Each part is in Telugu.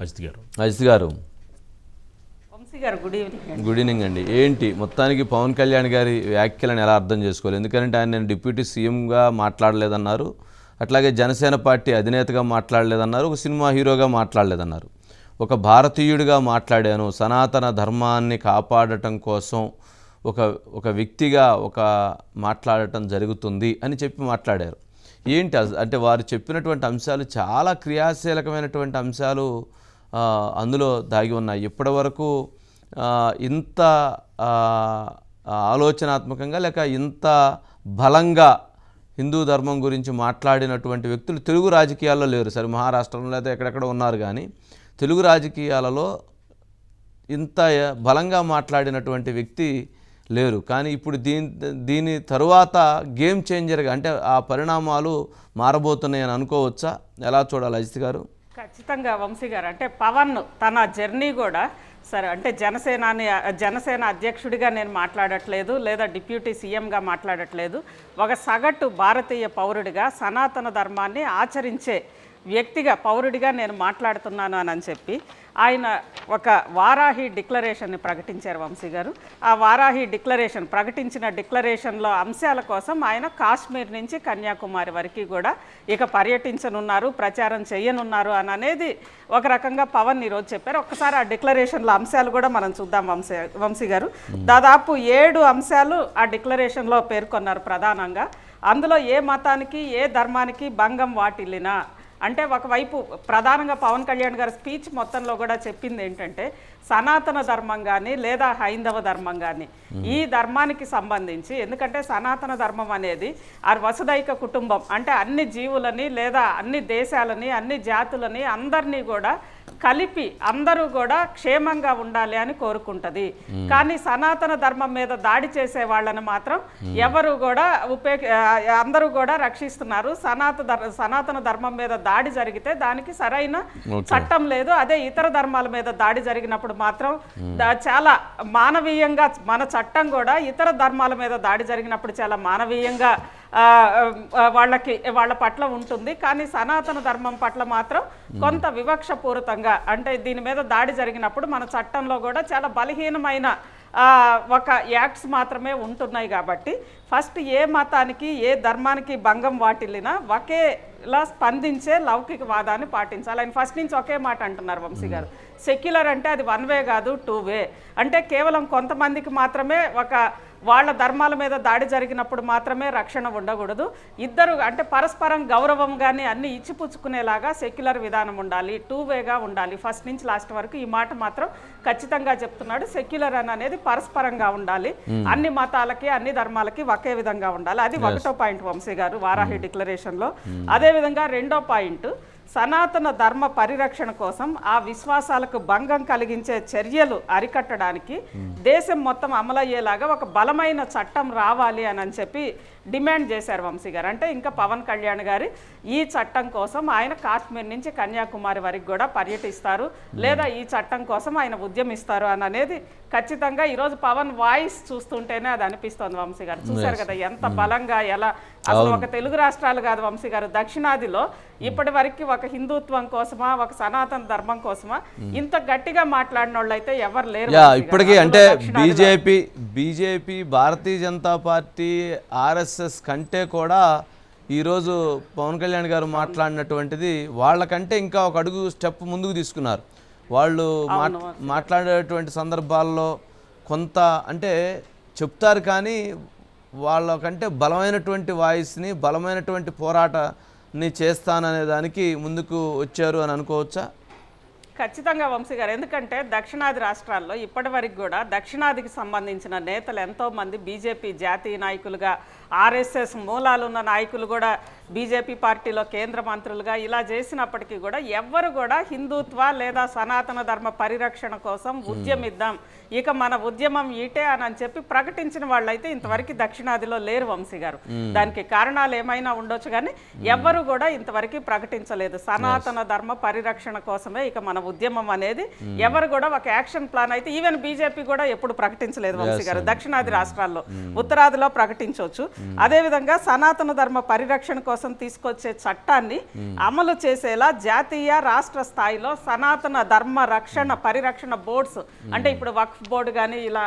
అజిత్ గారు గుడ్ ఈవినింగ్ అండి. ఏంటి మొత్తానికి పవన్ కళ్యాణ్ గారి వ్యాఖ్యలను ఎలా అర్థం చేసుకోవాలి? ఎందుకంటే ఆయన నేను డిప్యూటీ సీఎంగా మాట్లాడలేదన్నారు, అట్లాగే జనసేన పార్టీ అధినేతగా మాట్లాడలేదన్నారు, ఒక సినిమా హీరోగా మాట్లాడలేదన్నారు. ఒక భారతీయుడిగా మాట్లాడాను, సనాతన ధర్మాన్ని కాపాడటం కోసం ఒక వ్యక్తిగా మాట్లాడటం జరుగుతుంది అని చెప్పి మాట్లాడారు. ఏంటి అంటే వారు చెప్పినటువంటి అంశాలు చాలా క్రియాశీలకమైనటువంటి అంశాలు అందులో దాగి ఉన్నాయి. ఇప్పటి వరకు ఇంత ఆలోచనాత్మకంగా లేక ఇంత బలంగా హిందూ ధర్మం గురించి మాట్లాడినటువంటి వ్యక్తులు తెలుగు రాజకీయాల్లో లేరు. సరే, మహారాష్ట్రంలో అయితే ఎక్కడెక్కడ ఉన్నారు, కానీ తెలుగు రాజకీయాలలో ఇంత బలంగా మాట్లాడినటువంటి వ్యక్తి లేరు. కానీ ఇప్పుడు దీని తరువాత గేమ్ చేంజర్గా అంటే ఆ పరిణామాలు మారబోతున్నాయని అనుకోవచ్చా? ఎలా చూడాలి అజిత్ గారు? ఖచ్చితంగా వంశీ గారు, అంటే పవన్ తన జర్నీ కూడా సరే అంటే జనసేన అధ్యక్షుడిగా నేను మాట్లాడట్లేదు, లేదా డిప్యూటీ సీఎంగా మాట్లాడట్లేదు, ఒక సగటు భారతీయ పౌరుడిగా సనాతన ధర్మాన్ని ఆచరించే వ్యక్తిగా పౌరుడిగా నేను మాట్లాడుతున్నాను అని చెప్పి ఆయన ఒక వారాహి డిక్లరేషన్ని ప్రకటించారు వంశీ గారు. ఆ వారాహి ప్రకటించిన డిక్లరేషన్లో అంశాల కోసం ఆయన కాశ్మీర్ నుంచి కన్యాకుమారి వరకు కూడా ఇక పర్యటించనున్నారు, ప్రచారం చేయనున్నారు అనేది ఒక రకంగా పవన్ ఈరోజు చెప్పారు. ఒక్కసారి ఆ డిక్లరేషన్లో అంశాలు కూడా మనం చూద్దాం వంశీ గారు. దాదాపు 7 అంశాలు ఆ డిక్లరేషన్లో పేర్కొన్నారు ప్రధానంగా. అందులో ఏ మతానికి ఏ ధర్మానికి భంగం వాటిల్లినా అంటే ఒకవైపు ప్రధానంగా పవన్ కళ్యాణ్ గారి స్పీచ్ మొత్తంలో కూడా చెప్పింది ఏంటంటే సనాతన ధర్మం కానీ లేదా హైందవ ధర్మం కానీ ఈ ధర్మానికి సంబంధించి, ఎందుకంటే సనాతన ధర్మం అనేది వసుదైక కుటుంబం అంటే అన్ని జీవులని లేదా అన్ని దేశాలని అన్ని జాతులని అందరినీ కూడా కలిపి అందరూ కూడా క్షేమంగా ఉండాలి అని కోరుకుంటుంది. కానీ సనాతన ధర్మం మీద దాడి చేసే వాళ్ళని మాత్రం ఎవరు కూడా అందరూ కూడా రక్షిస్తున్నారు. సనాతన ధర్మం మీద దాడి జరిగితే దానికి సరైన చట్టం లేదు. అదే ఇతర ధర్మాల మీద దాడి జరిగినప్పుడు మాత్రం చాలా మానవీయంగా మన చట్టం కూడా ఇతర ధర్మాల మీద దాడి జరిగినప్పుడు చాలా మానవీయంగా వాళ్ళ పట్ల ఉంటుంది. కానీ సనాతన ధర్మం పట్ల మాత్రం కొంత వివక్షపూరితంగా అంటే దీని మీద దాడి జరిగినప్పుడు మన చట్టంలో కూడా చాలా బలహీనమైన ఒక యాక్ట్స్ మాత్రమే ఉంటున్నాయి. కాబట్టి ఫస్ట్ ఏ మతానికి ఏ ధర్మానికి భంగం వాటిల్లినా ఒకేలా స్పందించే లౌకికవాదాన్ని పాటించాలి. ఆయన ఫస్ట్ నుంచి ఒకే మాట అంటున్నారు వంశీ గారు, సెక్యులర్ అంటే అది 1 వే కాదు 2 వే, అంటే కేవలం కొంతమందికి మాత్రమే వాళ్ళ ధర్మాల మీద దాడి జరిగినప్పుడు మాత్రమే రక్షణ ఉండకూడదు. ఇద్దరు అంటే పరస్పరం గౌరవం కానీ అన్ని ఇచ్చిపుచ్చుకునేలాగా సెక్యులర్ విధానం ఉండాలి, 2 వేగా ఉండాలి. ఫస్ట్ నుంచి లాస్ట్ వరకు ఈ మాట మాత్రం ఖచ్చితంగా చెప్తున్నాడు. సెక్యులర్ అనేది పరస్పరంగా ఉండాలి, అన్ని మతాలకి అన్ని ధర్మాలకి ఒకే విధంగా ఉండాలి. అది 1వ పాయింట్ వంశీ గారు వారాహి డిక్లరేషన్లో. అదేవిధంగా 2వ పాయింట్, సనాతన ధర్మ పరిరక్షణ కోసం ఆ విశ్వాసాలకు భంగం కలిగించే చర్యలు అరికట్టడానికి దేశం మొత్తం అమలయ్యేలాగా ఒక బలమైన చట్టం రావాలి అని చెప్పి డిమాండ్ చేశారు వంశీ గారు. అంటే ఇంకా పవన్ కళ్యాణ్ గారి ఈ చట్టం కోసం ఆయన కాశ్మీర్ నుంచి కన్యాకుమారి వరకు కూడా పర్యటిస్తారు, లేదా ఈ చట్టం కోసం ఆయన ఉద్యమిస్తారు అనేది ఖచ్చితంగా ఈరోజు పవన్ వాయిస్ చూస్తుంటేనే అది అనిపిస్తోంది వంశీ గారు. చూశారు కదా ఎంత బలంగా, ఎలా అసలు ఒక తెలుగు రాష్ట్రాలు కాదు వంశీ గారు, దక్షిణాదిలో ఇప్పటి వరకు ఒక హిందుత్వం కోసమా ఒక సనాతన ధర్మం కోసమా ఇంత గట్టిగా మాట్లాడిన వాళ్ళు అయితే ఎవరు లేరు ఇప్పటికీ. అంటే BJP Bharatiya Janata party RSS కంటే కూడా ఈరోజు పవన్ కళ్యాణ్ గారు మాట్లాడినటువంటిది వాళ్ళకంటే ఇంకా ఒక అడుగు స్టెప్ ముందుకు తీసుకున్నారు. వాళ్ళు మాట్లాడేటువంటి సందర్భాల్లో కొంత అంటే చెప్తారు, కానీ వాళ్ళకంటే బలమైనటువంటి వాయిస్ని బలమైనటువంటి పోరాటాన్ని చేస్తాననే దానికి ముందుకు వచ్చారు అని అనుకోవచ్చా? ఖచ్చితంగా వంశీ గారు, ఎందుకంటే దక్షిణాది రాష్ట్రాల్లో ఇప్పటి వరకు కూడా దక్షిణాదికి సంబంధించిన నేతలు ఎంతోమంది బీజేపీ జాతీయ నాయకులుగా, ఆర్ఎస్ఎస్ మూలాలున్న నాయకులు కూడా బీజేపీ పార్టీలో కేంద్ర మంత్రులుగా ఇలా చేసినప్పటికీ కూడా ఎవ్వరు కూడా హిందుత్వ లేదా సనాతన ధర్మ పరిరక్షణ కోసం ఉద్యమిద్దాం, ఇక మన ఉద్యమం ఈటే అని చెప్పి ప్రకటించిన వాళ్ళైతే ఇంతవరకు దక్షిణాదిలో లేరు వంశీ గారు. దానికి కారణాలు ఏమైనా ఉండొచ్చు, కానీ ఎవ్వరు కూడా ఇంతవరకు ప్రకటించలేదు. సనాతన ధర్మ పరిరక్షణ కోసమే ఇక మన ఉద్యమం అనేది ఎవరు కూడా ఒక యాక్షన్ ప్లాన్ అయితే ఈవెన్ బీజేపీ కూడా ఎప్పుడు ప్రకటించలేదు వంశీ గారు. దక్షిణాది రాష్ట్రాల్లో, ఉత్తరాదిలో ప్రకటించవచ్చు. అదేవిధంగా సనాతన ధర్మ పరిరక్షణ కోసం కోసం తీసుకొచ్చే చట్టాన్ని అమలు చేసేలా జాతీయ రాష్ట్ర స్థాయిలో సనాతన ధర్మ రక్షణ పరిరక్షణ బోర్డ్స్, అంటే ఇప్పుడు వక్ఫ్ బోర్డు కానీ ఇలా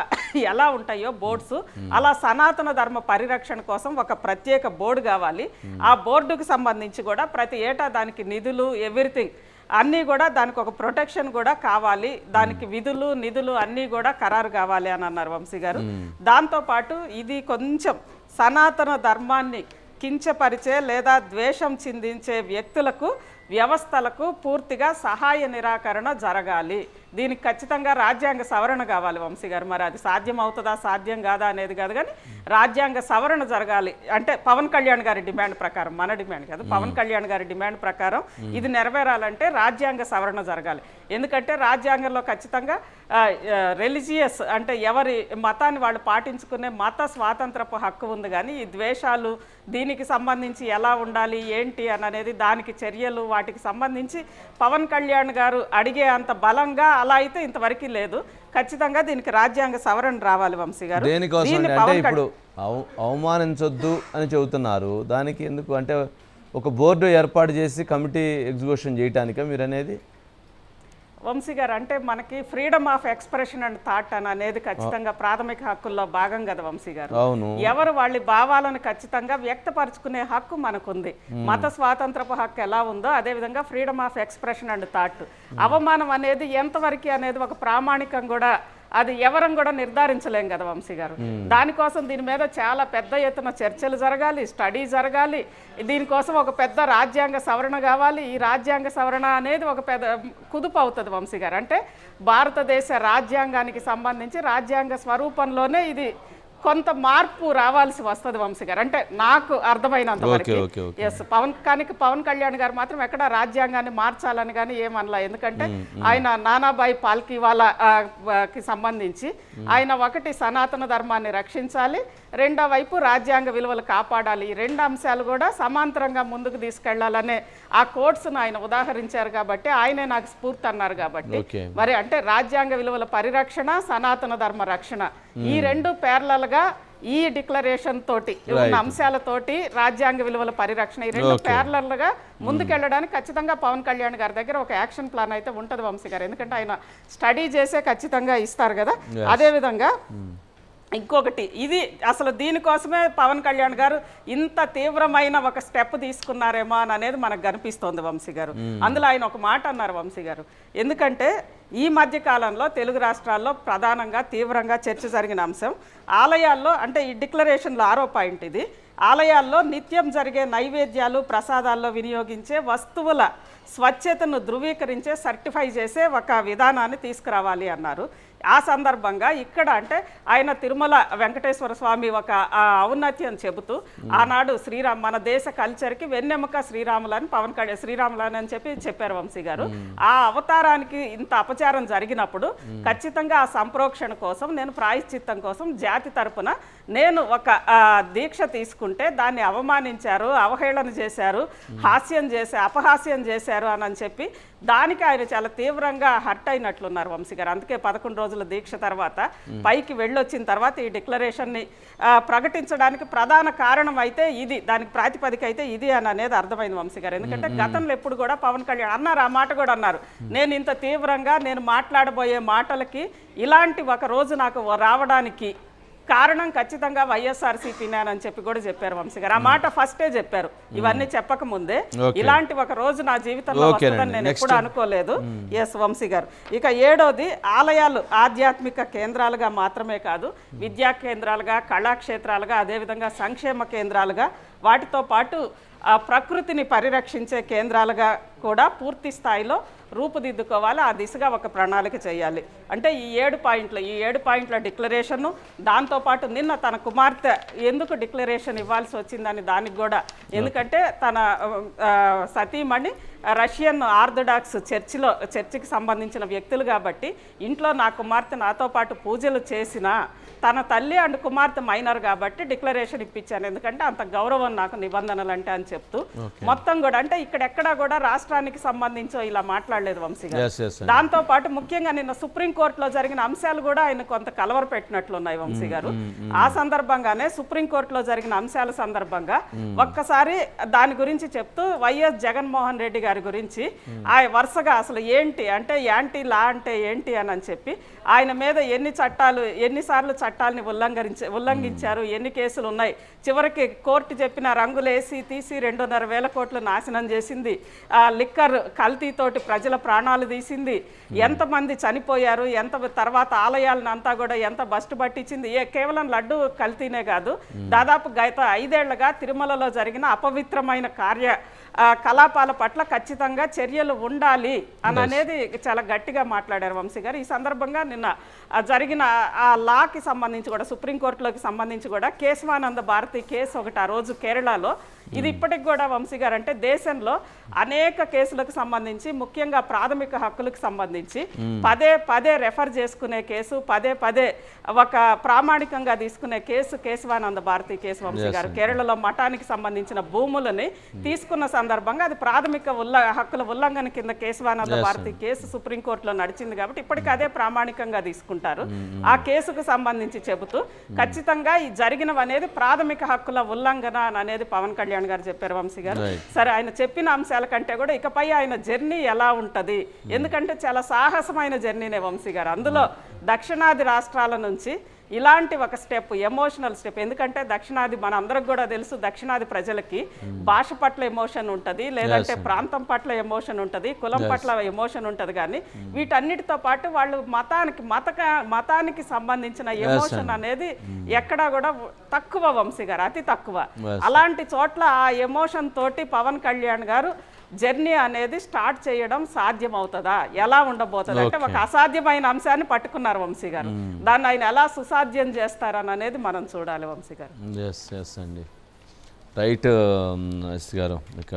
ఎలా ఉంటాయో బోర్డ్స్, అలా సనాతన ధర్మ పరిరక్షణ కోసం ఒక ప్రత్యేక బోర్డు కావాలి. ఆ బోర్డుకు సంబంధించి కూడా ప్రతి ఏటా దానికి నిధులు ఎవ్రీథింగ్ అన్నీ కూడా దానికి ఒక ప్రొటెక్షన్ కూడా కావాలి, దానికి విధులు నిధులు అన్నీ కూడా ఖరారు కావాలి అని అన్నారు వంశీ గారు. దాంతోపాటు ఇది కొంచెం సనాతన ధర్మాన్ని కించపరిచే లేదా ద్వేషం చిందించే వ్యక్తులకు వ్యవస్థలకు పూర్తిగా సహాయ నిరాకరణ జరగాలి. దీనికి ఖచ్చితంగా రాజ్యాంగ సవరణ కావాలి వంశీ గారు. మరి అది సాధ్యం అవుతుందా సాధ్యం కాదా అనేది కాదు, కానీ రాజ్యాంగ సవరణ జరగాలి. అంటే పవన్ కళ్యాణ్ గారి డిమాండ్ ప్రకారం, మన డిమాండ్ కాదు, పవన్ కళ్యాణ్ గారి డిమాండ్ ప్రకారం ఇది నెరవేరాలంటే రాజ్యాంగ సవరణ జరగాలి. ఎందుకంటే రాజ్యాంగంలో ఖచ్చితంగా రిలీజియస్ అంటే ఎవరి మతాన్ని వాళ్ళు పాటించుకునే మత స్వాతంత్రపు హక్కు ఉంది, కానీ ఈ ద్వేషాలు దీనికి సంబంధించి ఎలా ఉండాలి ఏంటి అని అనేది దానికి చర్యలు వాటికి సంబంధించి పవన్ కళ్యాణ్ గారు అడిగే అంత బలంగా అలా అయితే ఇంతవరకు లేదు. ఖచ్చితంగా దీనికి రాజ్యాంగ సవరణ రావాలి వంశీ గారు. దేనికోసం అంటే ఇప్పుడు అవమానించొద్దు అని చెబుతున్నారు, దానికి ఎందుకు అంటే ఒక బోర్డు ఏర్పాటు చేసి కమిటీ ఎగ్జిక్యూషన్ చేయటానికా మీరు అనేది? వంశీ గారు, అంటే మనకి freedom of expression and thought అని అనేది ఖచ్చితంగా ప్రాథమిక హక్కుల్లో భాగం కదా వంశీ గారు. ఎవరు వాళ్ళ భావాలను ఖచ్చితంగా వ్యక్తపరచుకునే హక్కు మనకుంది. మత స్వాతంత్రపు హక్కు ఎలా ఉందో అదే విధంగా freedom of expression and thought. అవమానం అనేది ఎంతవరకు అనేది ఒక ప్రామాణికం కూడా అది ఎవరం కూడా నిర్ధారించలేం కదా వంశీ గారు. దానికోసం దీని మీద చాలా పెద్ద ఎత్తున చర్చలు జరగాలి, స్టడీ జరగాలి. దీనికోసం ఒక పెద్ద రాజ్యాంగ సవరణ కావాలి. ఈ రాజ్యాంగ సవరణ అనేది ఒక పెద్ద కుదుపు అవుతుంది వంశీ గారు. అంటే భారతదేశ రాజ్యాంగానికి సంబంధించి రాజ్యాంగ స్వరూపంలోనే ఇది కొంత మార్పు రావాల్సి వస్తుంది వంశీ గారు. అంటే నాకు అర్థమైనంత వరకు ఎస్ పవన్ కళ్యాణ్ గారు మాత్రం ఎక్కడ రాజ్యాంగాన్ని మార్చాలని కానీ ఏమనలా. ఎందుకంటే ఆయన నానాభాయ్ పాల్కీవాలాకి సంబంధించి ఆయన ఒకటి సనాతన ధర్మాన్ని రక్షించాలి, రెండో వైపు రాజ్యాంగ విలువలు కాపాడాలి. ఈ రెండు అంశాలు కూడా సమాంతరంగా ముందుకు తీసుకెళ్లాలనే ఆ కోట్స్ను ఆయన ఉదాహరించారు కాబట్టి ఆయనే నాకు స్ఫూర్తి అన్నారు కాబట్టి మరి అంటే రాజ్యాంగ విలువల పరిరక్షణ సనాతన ధర్మ రక్షణ ఈ రెండు ప్యారలల్ గా ఈ డిక్లరేషన్ తోటి ఉన్న అంశాలతోటి రాజ్యాంగ విలువల పరిరక్షణ ఈ రెండు ప్యారలల్ గా ముందుకెళ్ళడానికి ఖచ్చితంగా పవన్ కళ్యాణ్ గారి దగ్గర ఒక యాక్షన్ ప్లాన్ అయితే ఉంటది వంశీ గారు. ఎందుకంటే ఆయన స్టడీ చేసే ఖచ్చితంగా ఇస్తారు కదా. అదే విధంగా ఇంకొకటి ఇది అసలు దీనికోసమే పవన్ కళ్యాణ్ గారు ఇంత తీవ్రమైన ఒక స్టెప్ తీసుకున్నారేమో అని అనేది మనకు కనిపిస్తోంది వంశీ గారు. అందులో ఆయన ఒక మాట అన్నారు వంశీ గారు. ఎందుకంటే ఈ మధ్య కాలంలో తెలుగు రాష్ట్రాల్లో ప్రధానంగా తీవ్రంగా చర్చ జరిగిన అంశం ఆలయాల్లో, అంటే ఈ డిక్లరేషన్లో 6వ పాయింట్ ఇది, ఆలయాల్లో నిత్యం జరిగే నైవేద్యాలు ప్రసాదాల్లో వినియోగించే వస్తువుల స్వచ్ఛతను ధృవీకరించే సర్టిఫై చేసే ఒక విధానాన్ని తీసుకురావాలి అన్నారు. ఆ సందర్భంగా ఇక్కడ అంటే ఆయన తిరుమల వెంకటేశ్వర స్వామి ఒక ఔన్నత్యం చెబుతూ ఆనాడు మన దేశ కల్చర్కి వెన్నెముక శ్రీరాములని పవన్ కళ్యాణ్ శ్రీరాములని అని చెప్పారు వంశీ గారు. ఆ అవతారానికి ఇంత అపచారం జరిగినప్పుడు ఖచ్చితంగా ఆ సంప్రోక్షణ కోసం నేను ప్రాయశ్చిత్తం కోసం జాతి తరపున నేను ఒక దీక్ష తీసుకుంటే దాన్ని అవమానించారు, అవహేళన చేశారు, అపహాస్యం చేశారు అని చెప్పి దానికి ఆయన చాలా తీవ్రంగా హర్ట్ అయినట్లున్నారు వంశీ గారు. అందుకే 11 రోజుల దీక్ష తర్వాత పైకి వెళ్ళొచ్చిన తర్వాత ఈ డిక్లరేషన్ని ప్రకటించడానికి ప్రధాన కారణం అయితే ఇది, దానికి ప్రాతిపదిక అయితే ఇది అని అనేది అర్థమైంది వంశీ గారు. ఎందుకంటే గతంలో ఎప్పుడు కూడా పవన్ కళ్యాణ్ అన్నారు, ఆ మాట కూడా అన్నారు, నేను ఇంత తీవ్రంగా నేను మాట్లాడబోయే మాటలకి ఇలాంటి ఒక రోజు నాకు రావడానికి కారణం ఖచ్చితంగా వైఎస్ఆర్సీపీనే అని చెప్పి కూడా చెప్పారు వంశీ గారు. ఆ మాట ఫస్టే చెప్పారు, ఇవన్నీ చెప్పక ముందే. ఇలాంటి ఒక రోజు నా జీవితంలో వస్తుందని నేను ఎప్పుడు అనుకోలేదు. ఎస్ వంశీ గారు. ఇక 7వది ఆలయాలు ఆధ్యాత్మిక కేంద్రాలుగా మాత్రమే కాదు, విద్యా కేంద్రాలుగా, కళాక్షేత్రాలుగా, అదేవిధంగా సంక్షేమ కేంద్రాలుగా, వాటితో పాటు ప్రకృతిని పరిరక్షించే కేంద్రాలుగా కూడా పూర్తి స్థాయిలో రూపుదిద్దుకోవాలి. ఆ దిశగా ఒక ప్రణాళిక చేయాలి. అంటే ఈ 7 పాయింట్ల డిక్లరేషన్ను, దాంతోపాటు నిన్న తన కుమార్తె ఎందుకు డిక్లరేషన్ ఇవ్వాల్సి వచ్చిందని దానికి కూడా, ఎందుకంటే తన సతీమణి రష్యన్ ఆర్థడాక్స్ చర్చికి సంబంధించిన వ్యక్తులు కాబట్టి ఇంట్లో నా కుమార్తె నాతో పాటు పూజలు తన తల్లి అండ్ కుమార్తె మైనర్ కాబట్టి డిక్లరేషన్ ఇప్పించాను, ఎందుకంటే అంత గౌరవం నాకు నిబంధనలు అంటే అని చెప్తూ మొత్తం కూడా అంటే ఇక్కడెక్కడా కూడా రాష్ట్రానికి సంబంధించో ఇలా మాట్లాడలేదు వంశీ గారు. దాంతో పాటు ముఖ్యంగా నిన్న సుప్రీంకోర్టులో జరిగిన అంశాలు కూడా ఆయన కొంత కలవర పెట్టినట్లున్నాయి వంశీ గారు. ఆ సందర్భంగానే సుప్రీంకోర్టులో జరిగిన అంశాల సందర్భంగా ఒక్కసారి దాని గురించి చెప్తూ వైఎస్ జగన్మోహన్ రెడ్డి గారి గురించి ఆ వరుసగా అసలు ఏంటి అంటే యాంటీ లా అంటే ఏంటి అని చెప్పి ఆయన మీద ఎన్నిసార్లు చట్టాలని ఉల్లంఘించారు, ఎన్ని కేసులు ఉన్నాయి, చివరికి కోర్టు చెప్పిన రంగులేసి తీసి 2,500 కోట్లు నాశనం చేసింది, లిక్కర్ కల్తీతోటి ప్రజల ప్రాణాలు తీసింది, ఎంతమంది చనిపోయారు, తర్వాత ఆలయాలను అంతా కూడా ఎంత బస్టు పట్టించింది. కేవలం లడ్డు కల్తీనే కాదు, దాదాపు గత 5 ఏళ్లుగా తిరుమలలో జరిగిన అపవిత్రమైన కలాపాల పట్ల ఖచ్చితంగా చర్యలు ఉండాలి అనేది చాలా గట్టిగా మాట్లాడారు వంశీ గారు. ఈ సందర్భంగా నిన్న జరిగిన ఆ లాకి సంబంధించి కూడా సుప్రీంకోర్టులోకి సంబంధించి కూడా కేశవానంద భారతి కేసు ఒకటి ఆ రోజు కేరళలో, ఇది ఇప్పటికి కూడా వంశీ గారు అంటే దేశంలో అనేక కేసులకు సంబంధించి ముఖ్యంగా ప్రాథమిక హక్కులకు సంబంధించి పదే రెఫర్ చేసుకునే కేసు, పదే ఒక ప్రామాణికంగా తీసుకునే కేసు కేశవానంద భారతి కేసు వంశీ గారు. కేరళలో మఠానికి సంబంధించిన భూములని తీసుకున్న సందర్భంగా అది ప్రాథమిక హక్కుల ఉల్లంఘన కింద కేశవానంద భారతి కేసు సుప్రీంకోర్టులో నడిచింది కాబట్టి ఇప్పటికీ అదే ప్రామాణికంగా తీసుకుంటారు. ఆ కేసుకు సంబంధించి చెబుతూ ఖచ్చితంగా ఈ జరిగినవనేది ప్రాథమిక హక్కుల ఉల్లంఘన అనేది పవన్ కళ్యాణ్ గారు చెప్పారు వంశీ గారు. సరే, ఆయన చెప్పిన అంశాల కంటే కూడా ఇకపై ఆయన జర్నీ ఎలా ఉంటది, ఎందుకంటే చాలా సాహసమైన జర్నీనే వంశీ గారు. అందులో దక్షిణాది రాష్ట్రాల నుంచి ఇలాంటి ఒక స్టెప్, ఎమోషనల్ స్టెప్, ఎందుకంటే దక్షిణాది మన అందరికి కూడా తెలుసు, దక్షిణాది ప్రజలకి భాష పట్ల ఎమోషన్ ఉంటుంది, లేదంటే ప్రాంతం పట్ల ఎమోషన్ ఉంటుంది, కులం పట్ల ఎమోషన్ ఉంటుంది, కానీ వీటన్నిటితో పాటు వాళ్ళు మతానికి సంబంధించిన ఎమోషన్ అనేది ఎక్కడా కూడా తక్కువ వంశీ గారు, అతి తక్కువ. అలాంటి చోట్ల ఆ ఎమోషన్ తోటి పవన్ కళ్యాణ్ గారు జర్నీ అనేది స్టార్ట్ చేయడం సాధ్యమవుతుందా, ఎలా ఉండబోతుంది అంటే ఒక అసాధ్యమైన అంశాన్ని పట్టుకున్నారు వంశీ గారు, దాన్ని ఆయన ఎలా సుసాధ్యం చేస్తారని అనేది మనం చూడాలి వంశీ గారు. అండి రైట్ గారు. ఇక